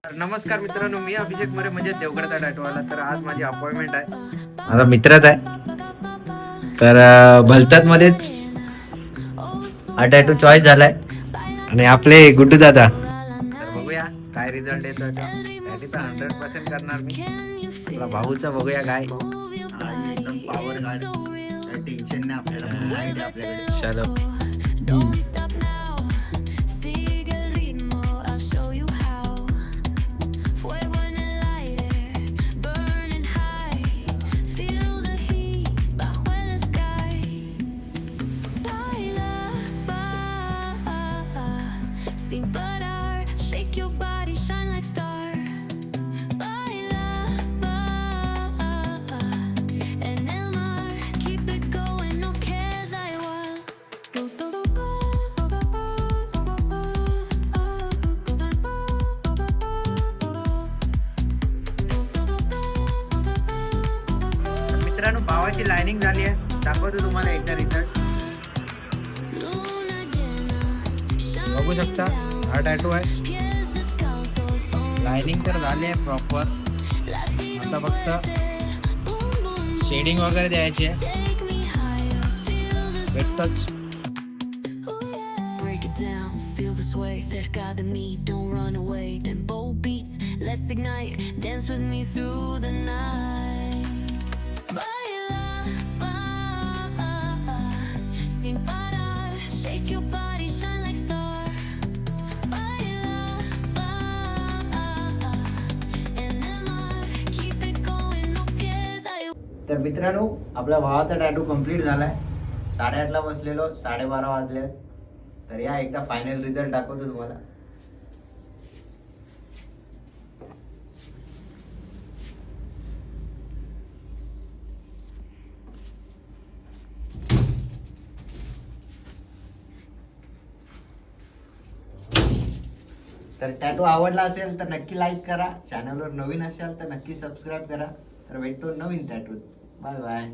नमस्कार मित्रांनो, मी अभिषेक मोरे म्हणजे देवगडचा टॅटूवाला. तर आज माझी अपॉइंटमेंट आहे, माझा मित्रच आहे. तर भलतात मध्येच हा टॅटू चॉईस झालाय आणि आपले गुड्डू दादा. तर बघूया काय रिझल्ट येतो. टॅटू तर 100% करणार मी. आपला भाऊचा बघूया काय. एकदम पॉवर गार्ड, काही टेन्शन नाही आपल्याला. आहे आपल्याकडे. चलो Sin parar, shake your body, shine like star. Baila, en el mar, keep it going, no queda igual. मित्रांनो, भावाची लाइनिंग झाली आहे. दाखवतो तुम्हाला एकदा रिझल्ट. Luna llena, बघू शकता हा टॅटू आहे. pies descalzos, लाइनिंग तर झाली आहे प्रॉपर. आता फक्त boom boom, शेडिंग वगैरे द्यायची आहे. take me higher, feel this. भेटतोच. Break it down, feel this way, cerca de mí, don't run away. Tempo beats, let's ignite, dance with me through the night. Baila, sin parar, shake your body, shine like star. Baila, en el mar, keep it going, no queda igual. तर मित्रांनो, आपल्या भावाचा tattoo complete झालाय. 8:30ला बसलेलो, 12:30 वाजले. तर या एकदा फायनल रिझल्ट दाखवतो तुम्हाला. तर टॅटू आवडला असेल तर नक्की लाईक करा. चॅनलवर नवीन असाल तर नक्की सबस्क्राईब करा. तर भेटतो नवीन टॅटू. Bye bye.